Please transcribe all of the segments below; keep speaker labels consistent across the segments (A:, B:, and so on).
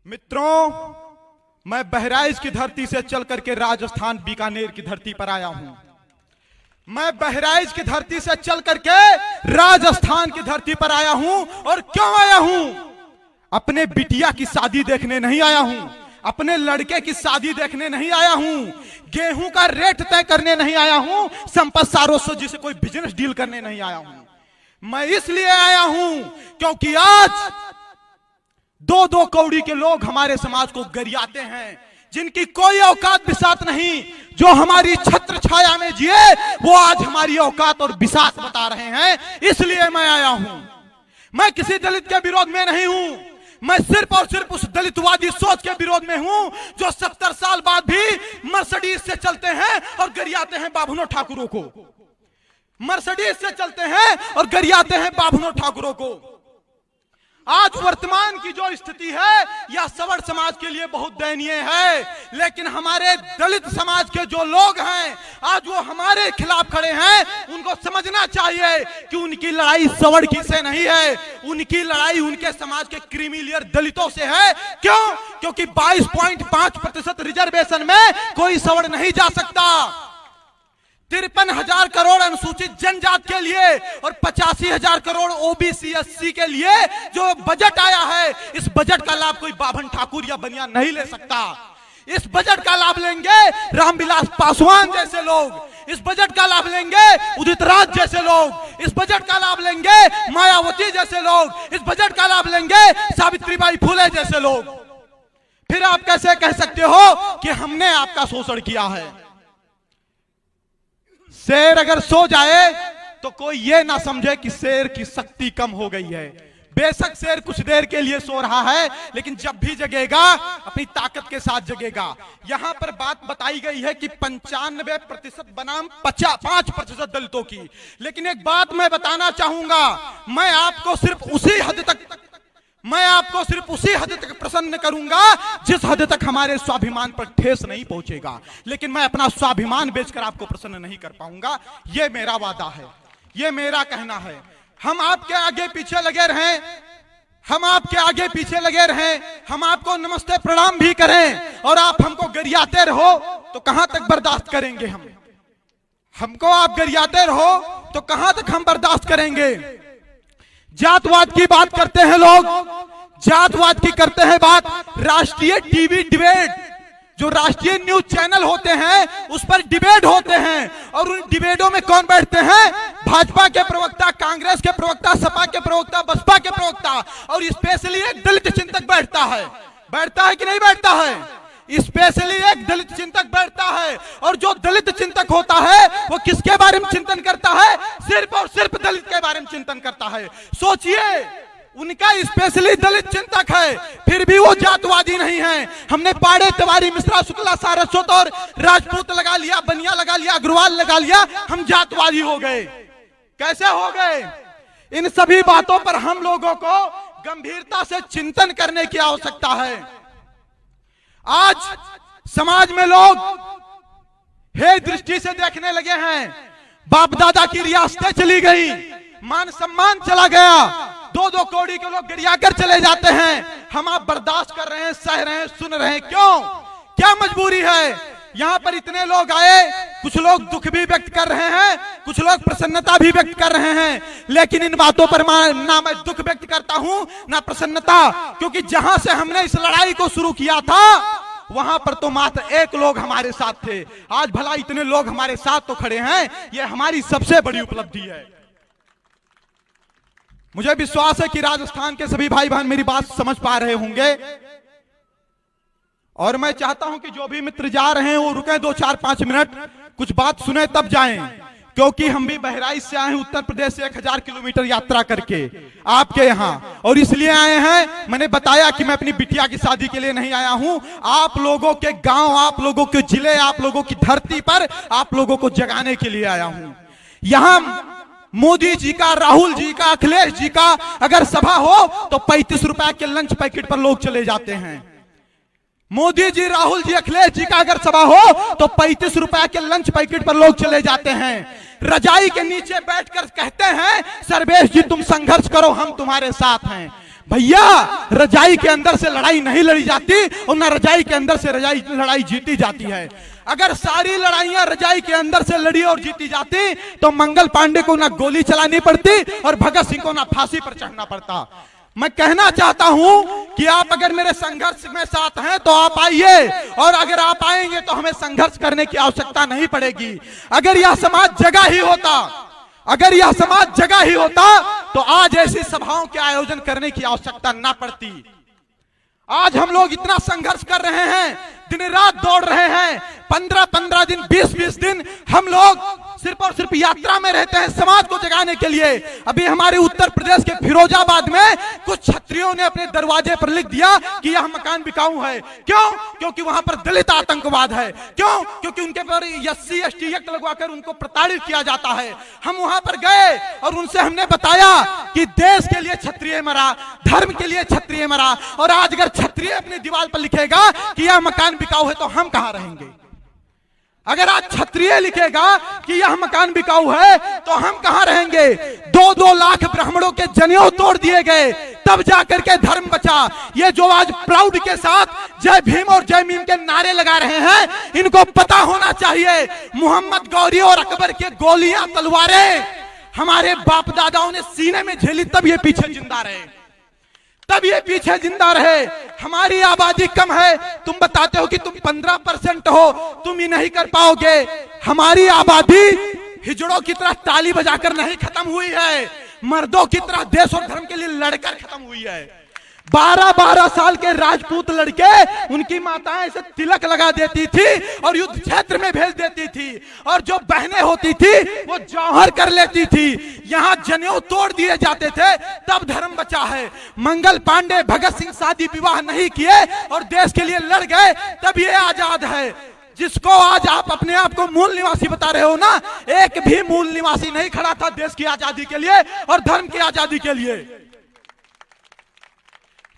A: मित्रों, मैं बहराइच की धरती से चल करके राजस्थान बीकानेर की धरती पर आया हूं। मैं बहराइच की धरती से चल करके राजस्थान की धरती पर आया हूं। और क्यों आया हूं? अपने बिटिया की शादी देखने नहीं आया हूं, अपने लड़के की शादी देखने नहीं आया हूं, गेहूं का रेट तय करने नहीं आया हूं, संपत सारों जी से कोई बिजनेस डील करने नहीं आया हूं। मैं इसलिए आया हूं क्योंकि आज दो दो कौड़ी के लोग हमारे समाज को गरियाते हैं, जिनकी कोई औकात बिसात नहीं, जो हमारी छत्र छाया में जिए वो आज हमारी औकात और बिसात बता रहे हैं। इसलिए मैं आया हूं। मैं किसी दलित के विरोध में नहीं हूं, मैं सिर्फ और सिर्फ उस दलितवादी सोच के विरोध में हूं जो 70 साल बाद भी मर्सिडीज से चलते हैं और गरियाते हैं बाभनों ठाकुरों को। मर्सिडीज से चलते हैं और गरियाते हैं बाभनों ठाकुरों को। आज वर्तमान की जो स्थिति है यह सवर्ण समाज के लिए बहुत दयनीय है, लेकिन हमारे दलित समाज के जो लोग हैं आज वो हमारे खिलाफ खड़े हैं। उनको समझना चाहिए कि उनकी लड़ाई सवर्ण की से नहीं है, उनकी लड़ाई उनके समाज के क्रीमी लेयर दलितों से है। क्यों? क्योंकि 22.5% रिजर्वेशन में कोई सवर्ण नहीं जा सकता। 53,000 करोड़ अनुसूचित जनजाति के लिए और 85,000 करोड़ ओबीसी एससी के लिए जो बजट आया है, इस बजट का लाभ कोई बाभन ठाकुर या बनिया नहीं ले सकता। इस बजट का लाभ लेंगे रामविलास पासवान जैसे लोग, इस बजट का लाभ लेंगे उदित राज जैसे लोग, इस बजट का लाभ लेंगे मायावती जैसे लोग, इस बजट का लाभ लेंगे सावित्रीबाई फुले जैसे लोग। फिर आप कैसे कह सकते हो कि हमने आपका शोषण किया है? शेर अगर सो जाए तो कोई ये ना समझे कि शेर की शक्ति कम हो गई है। बेशक शेर कुछ देर के लिए सो रहा है, लेकिन जब भी जगेगा अपनी ताकत के साथ जगेगा। यहां पर बात बताई गई है कि 95% बनाम 5% दलितों की। लेकिन एक बात मैं बताना चाहूंगा, मैं आपको सिर्फ उसी हद तक प्रसन्न करूंगा जिस हद तक हमारे स्वाभिमान पर ठेस नहीं पहुंचेगा। लेकिन मैं अपना स्वाभिमान बेचकर आपको प्रसन्न नहीं कर पाऊंगा। यह मेरा वादा है, यह मेरा कहना है। हम आपके आगे पीछे लगे रहें, हम आपके आगे पीछे लगे रहें, हम आपको नमस्ते प्रणाम भी करें और आप हमको गरियाते रहो तो कहां तक बर्दाश्त करेंगे? हमको आप गरियाते रहो तो कहां तक हम बर्दाश्त करेंगे? जातवाद की बात करते हैं लोग, जातवाद की करते हैं बात। राष्ट्रीय टीवी डिबेट, जो राष्ट्रीय न्यूज चैनल होते हैं उस पर डिबेट होते हैं, और उन डिबेटों में कौन बैठते हैं? भाजपा के प्रवक्ता, कांग्रेस के प्रवक्ता, सपा के प्रवक्ता, बसपा के प्रवक्ता, और स्पेशली एक दलित चिंतक बैठता है। बैठता है कि नहीं बैठता है? स्पेशली एक दलित चिंतक बैठता है। और जो दलित चिंतक होता है वो किसके बारे में चिंतन करता है? सिर्फ और सिर्फ दलित के बारे में चिंतन करता है। सोचिए, उनका स्पेशली दलित चिंतक है, फिर भी वो जातवादी नहीं है। हमने पाड़े, तिवारी, मिश्रा, शुक्ला, सारस्वत और राजपूत लगा लिया, बनिया लगा लिया, अग्रवाल लगा लिया, हम जातवादी हो गए। कैसे हो गए? इन सभी बातों पर हम लोगों को गंभीरता से चिंतन करने की आवश्यकता है। आज समाज में लोग हे दृष्टि से देखने लगे हैं। बाप दादा की रियासतें चली गई, मान सम्मान चला गया, दो दो कौड़ी के लोग गिरियाकर चले जाते हैं। हम आप बर्दाश्त कर रहे हैं, सह रहे हैं, सुन रहे हैं। क्यों? क्या मजबूरी है? यहां पर इतने लोग आए, कुछ लोग दुख भी व्यक्त कर रहे हैं, कुछ लोग प्रसन्नता भी व्यक्त कर रहे हैं, लेकिन इन बातों पर ना मैं दुख व्यक्त करता हूं ना प्रसन्नता, क्योंकि जहां से हमने इस लड़ाई को शुरू किया था वहां पर तो मात्र एक लोग हमारे साथ थे। आज भला इतने लोग हमारे साथ तो खड़े हैं, यह हमारी सबसे बड़ी उपलब्धि है। मुझे विश्वास है कि राजस्थान के सभी भाई बहन मेरी बात समझ पा रहे होंगे, और मैं चाहता हूं कि जो भी मित्र जा रहे हैं वो रुके 2-4-5 मिनट, कुछ बात सुने तब जाएं, क्योंकि हम भी बहराइच से आए हैं, उत्तर प्रदेश से 1000 किलोमीटर यात्रा करके आपके यहाँ, और इसलिए आए हैं। मैंने बताया कि मैं अपनी बिटिया की शादी के लिए नहीं आया हूं, आप लोगों के गांव, आप लोगों के जिले, आप लोगों की धरती पर आप लोगों को जगाने के लिए आया हूं। यहां मोदी जी का, राहुल जी का, अखिलेश जी का अगर सभा हो तो 35 रुपए के लंच पैकेट पर लोग चले जाते हैं। मोदी जी, राहुल जी, अखिलेश जी का अगर सभा हो तो 35 रुपए के लंच पैकेट पर लोग चले जाते हैं। रजाई के नीचे बैठकर कहते हैं सर्वेश जी तुम संघर्ष करो, हम तुम्हारे साथ हैं। भैया रजाई के अंदर से लड़ाई नहीं लड़ी जाती और ना रजाई के अंदर से लड़ाई जीती जाती है। अगर सारी लड़ाइयां रजाई के अंदर से लड़ी और जीती जाती तो मंगल पांडे को ना गोली चलानी पड़ती और भगत सिंह को ना फांसी पर चढ़ना पड़ता। मैं कहना चाहता हूं कि आप अगर मेरे संघर्ष में साथ हैं तो आप आइए, और अगर आप आएंगे तो हमें संघर्ष करने की आवश्यकता नहीं पड़ेगी। अगर यह समाज जगह ही होता, अगर यह समाज जगह ही होता तो आज ऐसी सभाओं के आयोजन करने की आवश्यकता ना पड़ती। आज हम लोग इतना संघर्ष कर रहे हैं, दिन रात दौड़ रहे हैं, 15-15 दिन 20-20 दिन हम लोग सिर्फ और सिर्फ यात्रा में रहते हैं समाज को जगाने के लिए। अभी हमारे उत्तर प्रदेश के फिरोजाबाद में कुछ छत्रियों ने अपने दरवाजे पर लिख दिया कि यह मकान बिकाऊ है। क्यों? क्योंकि वहां पर दलित आतंकवाद है। क्यों? क्योंकि उनके पर SC ST एक्ट लगवाकर उनको प्रताड़ित किया जाता है। हम वहां पर गए और उनसे हमने बताया कि देश के लिए क्षत्रिय मरा, धर्म के लिए क्षत्रिय मरा, और आज अगर क्षत्रिय अपनी दीवार पर लिखेगा कि यह मकान बिकाऊ है तो हम कहां रहेंगे? अगर आज क्षत्रिय लिखेगा कि यह मकान बिकाऊ है तो हम कहां रहेंगे? 2-2 लाख ब्राह्मणों के जनेऊ तोड़ दिए गए, तब जाकर के धर्म बचा। ये जो आज प्राउड के साथ जय भीम और जय मीम के नारे लगा रहे हैं, इनको पता होना चाहिए मोहम्मद गौरी और अकबर के गोलियां तलवारें हमारे बाप दादाओं ने सीने में झेली, तब ये पीछे जिंदा रहे, तब ये पीछे जिंदा रहे। हमारी आबादी कम है, तुम बताते हो कि तुम 15% हो, तुम ही नहीं कर पाओगे। हमारी आबादी हिजड़ों की तरह ताली बजाकर नहीं खत्म हुई है, मर्दों की तरह देश और धर्म के लिए लड़कर खत्म हुई है। 12-12 साल के राजपूत लड़के, उनकी माताएं इसे तिलक लगा देती थी और युद्ध क्षेत्र में भेज देती थी, और जो बहनें होती थी वो जौहर कर लेती थी। यहाँ जनेऊ तोड़ दिए जाते थे, तब धर्म बचा है। मंगल पांडे, भगत सिंह शादी विवाह नहीं किए और देश के लिए लड़ गए, तब ये आजाद है। जिसको आज आप अपने आप को मूल निवासी बता रहे हो ना, एक भी मूल निवासी नहीं खड़ा था देश की आजादी के लिए और धर्म की आजादी के लिए।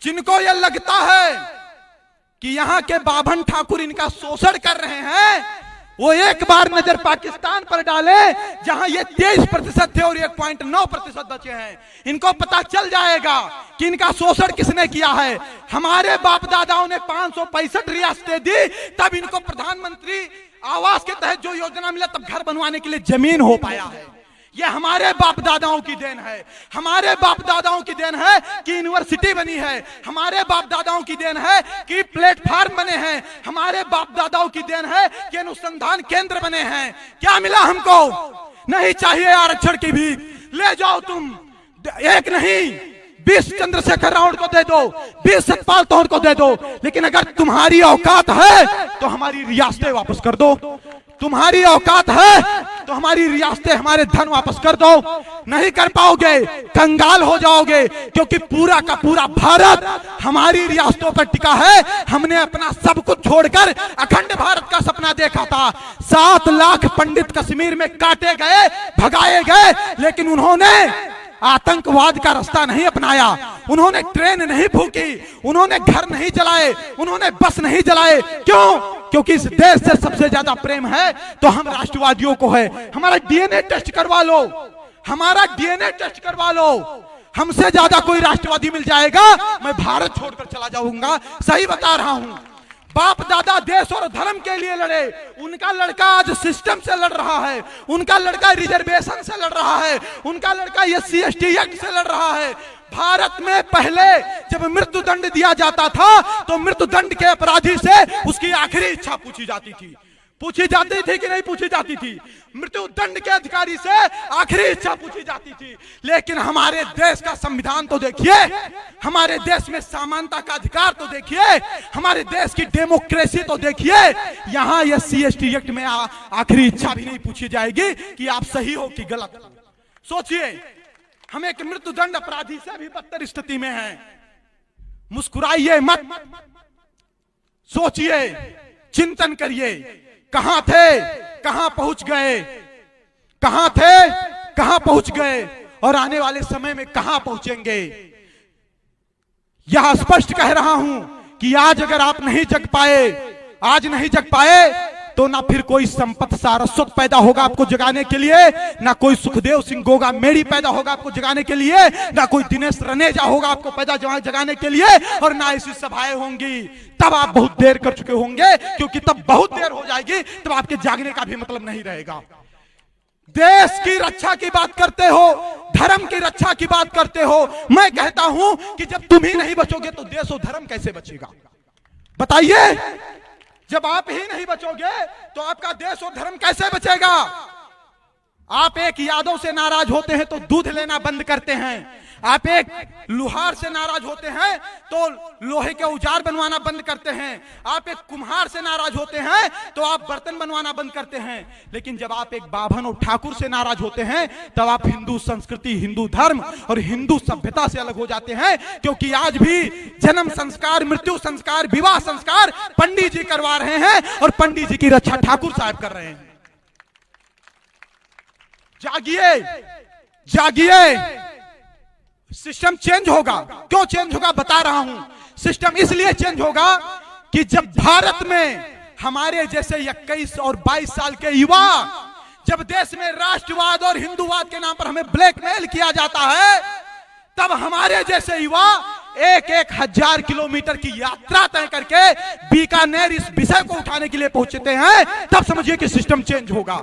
A: जिनको यह लगता है कि यहां के बाभन ठाकुर इनका शोषण कर रहे हैं, वो एक बार नजर पाकिस्तान पर डाले जहां ये 23% थे और 1.9% बचे हैं। इनको पता चल जाएगा कि इनका शोषण किसने किया है। हमारे बाप दादाओं ने 565 रियासतें दी, तब इनको प्रधानमंत्री आवास के तहत जो योजना मिला, तब घर बनवाने के लिए जमीन हो पाया है। ये हमारे बाप दादाओं की देन है। हमारे बाप दादाओं की देन है कि यूनिवर्सिटी बनी है। हमारे बाप दादाओं की देन है कि प्लेटफार्म बने हैं। हमारे बाप दादाओं की देन है कि अनुसंधान केंद्र बने हैं। क्या मिला हमको? नहीं चाहिए आरक्षण की भी, ले जाओ तुम, एक नहीं 20 चंद्रशेखर रावण को दे दो, 20 सतपाल तोहर को दे दो, लेकिन अगर तुम्हारी औकात है तो हमारी रियासतें वापस कर दो। तुम्हारी औकात है तो हमारी रियासतें, हमारे धन वापस कर दो। नहीं कर पाओगे, कंगाल हो जाओगे, क्योंकि पूरा का पूरा भारत हमारी रियासतों पर टिका है। हमने अपना सब कुछ छोड़कर अखंड भारत का सपना देखा था। 7 लाख पंडित कश्मीर में काटे गए, भगाए गए, लेकिन उन्होंने आतंकवाद का रास्ता नहीं अपनाया। उन्होंने ट्रेन नहीं फूकी, उन्होंने घर नहीं जलाए, उन्होंने बस नहीं जलाए। क्यों? क्योंकि इस देश से सबसे ज्यादा प्रेम है तो हम राष्ट्रवादियों को है। हमारा DNA टेस्ट करवा लो, हमारा DNA टेस्ट करवा लो। हमसे ज्यादा कोई राष्ट्रवादी मिल जाएगा, मैं भारत छोड़कर चला जाऊंगा। सही बता रहा हूं। बाप दादा देश और धर्म के लिए लड़े, उनका लड़का आज सिस्टम से लड़ रहा है, उनका लड़का रिजर्वेशन से लड़ रहा है, उनका लड़का SC ST एक्ट से लड़ रहा है। भारत में पहले जब मृत्यु दंड दिया जाता था तो मृत्यु दंड के अपराधी से उसकी आखिरी इच्छा पूछी जाती थी। पूछी जाती थी कि नहीं पूछी जाती थी? मृत्यु दंड के अधिकारी से आखिरी इच्छा पूछी जाती थी। लेकिन हमारे देश का संविधान तो देखिए, हमारे देश में समानता का अधिकार तो देखिए, हमारे देश की डेमोक्रेसी तो देखिए। यहाँ SC ST एक्ट में आखिरी इच्छा भी नहीं पूछी जाएगी कि आप सही हो कि गलत। सोचिए, हम एक मृत्यु दंड अपराधी से भी बदतर स्थिति में हैं। मुस्कुराइए मत, सोचिए, चिंतन करिए, कहां थे, कहां पहुंच गए, कहां थे, कहां पहुंच गए, और आने वाले समय में कहां पहुंचेंगे। यह स्पष्ट कह रहा हूं कि आज अगर आप नहीं जग पाए, आज नहीं जग पाए तो ना फिर कोई संपत सारस्वत पैदा होगा आपको जगाने के लिए, ना कोई सुखदेव सिंह गोगा मेड़ी पैदा होगा आपको जगाने के लिए, ना कोई दिनेश रनेजा होगा आपको पैदा जगाने के लिए, और ना ऐसी सभाएं होंगी। तब आप बहुत देर कर चुके होंगे, क्योंकि तब बहुत देर हो जाएगी, तब आपके जागने का भी मतलब नहीं रहेगा। देश की रक्षा की बात करते हो, धर्म की रक्षा की बात करते हो। मैं कहता हूं कि जब तुम ही नहीं बचोगे तो देश और धर्म कैसे बचेगा? बताइए, जब आप ही नहीं बचोगे तो आपका देश और धर्म कैसे बचेगा? आप एक यादव से नाराज होते हैं तो दूध लेना बंद करते हैं, आप एक लुहार से नाराज होते हैं तो लोहे के औजार बनवाना बंद करते हैं, आप एक कुम्हार से नाराज होते हैं तो आप बर्तन बनवाना बंद करते हैं। लेकिन जब आप एक बाभन और ठाकुर से नाराज होते हैं तब आप हिंदू संस्कृति, हिंदू धर्म और हिंदू सभ्यता से अलग हो जाते हैं। क्योंकि आज भी जन्म संस्कार, मृत्यु संस्कार, विवाह संस्कार पंडित जी करवा रहे हैं और पंडित जी की रक्षा ठाकुर साहब कर रहे हैं। जागिए, जागिए, सिस्टम चेंज होगा। क्यों चेंज होगा बता रहा हूं। सिस्टम इसलिए चेंज होगा कि जब भारत में हमारे जैसे 21 और 22 साल के युवा, जब देश में राष्ट्रवाद और हिंदूवाद के नाम पर हमें ब्लैकमेल किया जाता है, तब हमारे जैसे युवा 1-1 हजार किलोमीटर की यात्रा तय करके बीकानेर इस विषय को उठाने के लिए पहुंचते हैं, तब समझिए कि सिस्टम चेंज होगा।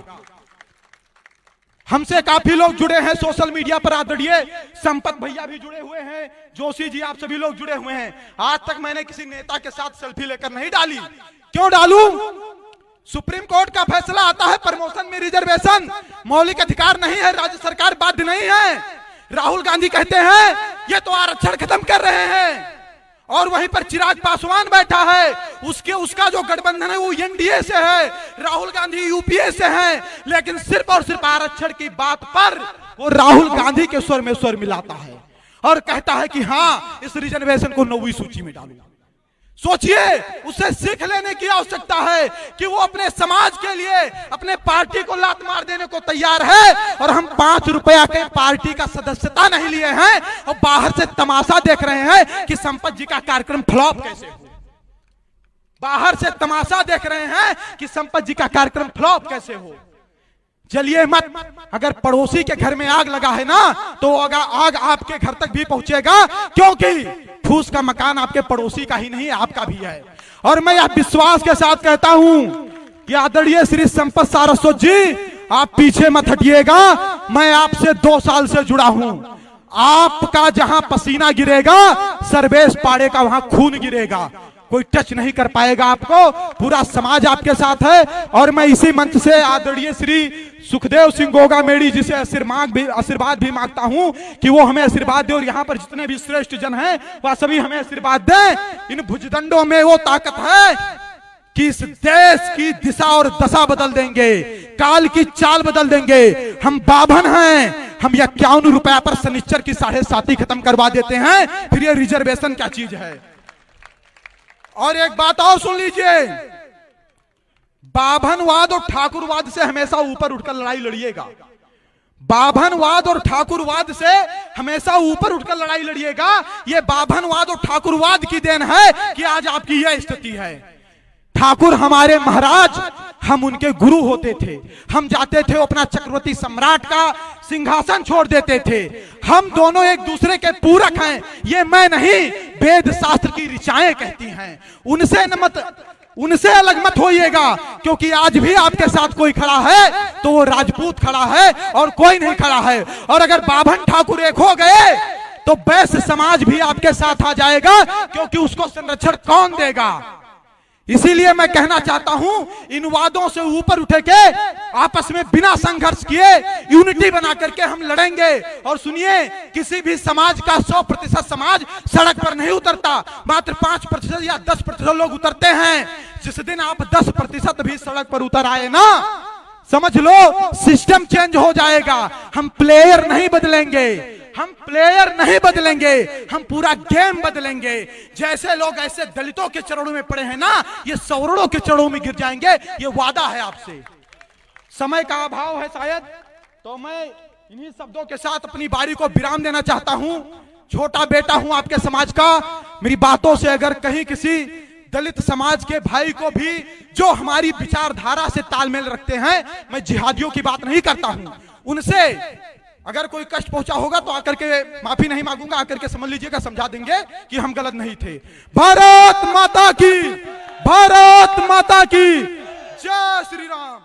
A: हमसे काफी लोग जुड़े हैं सोशल मीडिया पर, आदरणीय संपत भैया भी जुड़े हुए हैं, जोशी जी, आप सभी लोग जुड़े हुए हैं। आज तक मैंने किसी नेता के साथ सेल्फी लेकर नहीं डाली। क्यों डालूं? सुप्रीम कोर्ट का फैसला आता है, प्रमोशन में रिजर्वेशन मौलिक अधिकार नहीं है, राज्य सरकार बाध्य नहीं है। राहुल गांधी कहते हैं ये तो आरक्षण खत्म कर रहे हैं, और वहीं पर चिराग पासवान बैठा है, उसका जो गठबंधन है वो एनडीए से है, राहुल गांधी यूपीए से हैं, लेकिन सिर्फ और सिर्फ आरक्षण की बात पर वो राहुल गांधी के स्वर में स्वर मिलाता है और कहता है कि हाँ, इस रिजर्वेशन को 9वीं सूची में डालो। सोचिए, उसे सीख लेने की आवश्यकता है कि वो अपने समाज के लिए, अपने पार्टी को लात मार देने को तैयार है, और हम 5 रुपया के पार्टी का सदस्यता नहीं लिए हैं और बाहर से तमाशा देख रहे हैं कि संपत जी का कार्यक्रम फ्लॉप कैसे हो। बाहर से तमाशा देख रहे हैं कि संपत जी का कार्यक्रम फ्लॉप कैसे हो। जलिए मत। अगर पड़ोसी के घर में आग लगा है ना, तो आग आपके घर तक भी पहुंचेगा, क्योंकि फूस का मकान आपके पड़ोसी का ही नहीं, आपका भी है। और मैं यह विश्वास के साथ कहता हूं कि आदरणीय श्री संपत सारस्वत जी, आप पीछे मत हटिएगा। मैं आपसे 2 साल से जुड़ा हूं। आपका जहां पसीना गिरेगा, सर्वेश पाड़े का वहां खून गिरेगा। कोई टच नहीं कर पाएगा आपको, पूरा समाज आपके साथ है। और मैं इसी मंच से आदरणीय श्री सुखदेव सिंह गोगा मेड़ी जी से आशीर्वाद भी मांगता हूं कि वो हमें आशीर्वाद दे, और यहाँ पर जितने भी श्रेष्ठ जन हैं वह सभी हमें आशीर्वाद दें। इन भुजदंडों में वो ताकत है कि इस देश की दिशा और दशा बदल देंगे, काल की चाल बदल देंगे। हम बाभन हैं, हम 51 रुपया पर शनिश्चर की 7.5 खत्म करवा देते हैं, फिर ये रिजर्वेशन क्या चीज है। और एक बात और सुन लीजिए, बाभनवाद और ठाकुरवाद से हमेशा ऊपर उठकर लड़ाई लड़िएगा। बाभनवाद और ठाकुरवाद से हमेशा ऊपर उठकर लड़ाई लड़िएगा। ये बाभनवाद और ठाकुरवाद की देन है कि आज आपकी यह स्थिति है। ठाकुर हमारे महाराज, हम उनके गुरु होते थे। हम जाते थे, अपना चक्रवर्ती सम्राट का सिंहासन छोड़ देते थे। हम दोनों एक दूसरे के पूरक हैं, ये मैं नहीं, वेद शास्त्र की ऋचाएं कहती हैं। उनसे अलग मत होइएगा, क्योंकि आज भी आपके साथ कोई खड़ा है तो वो राजपूत खड़ा है और कोई नहीं खड़ा है। और अगर बाभन ठाकुर एक हो गए तो वैश्य समाज भी आपके साथ आ जाएगा, क्योंकि उसको संरक्षण कौन देगा। इसीलिए मैं कहना चाहता हूं, इन वादों से ऊपर उठे के आपस में बिना संघर्ष किए यूनिटी बना करके हम लड़ेंगे। और सुनिए, किसी भी समाज का 100% समाज सड़क पर नहीं उतरता, मात्र 5% या 10% लोग उतरते हैं। जिस दिन आप 10% भी सड़क पर उतर आए ना, समझ लो सिस्टम चेंज हो जाएगा। हम प्लेयर नहीं बदलेंगे, हम प्लेयर नहीं बदलेंगे, हम पूरा गेम बदलेंगे। जैसे लोग ऐसे दलितों के चरणों में पड़े हैं ना, ये सवर्णों के चरणों में गिर जाएंगे, ये वादा है आपसे। समय का अभाव है शायद, तो मैं इन्हीं शब्दों के साथ अपनी बारी को विराम देना चाहता हूं। छोटा बेटा हूं आपके समाज का। मेरी बातों से अगर कहीं किसी दलित समाज के भाई को भी जो हमारी विचारधारा से तालमेल रखते हैं, मैं जिहादियों की बात नहीं करता हूं, उनसे अगर कोई कष्ट पहुंचा होगा तो आकर के माफी नहीं मांगूंगा, आकर के समझ लीजिएगा, समझा देंगे कि हम गलत नहीं थे। भारत माता की, भारत माता की जय श्री राम।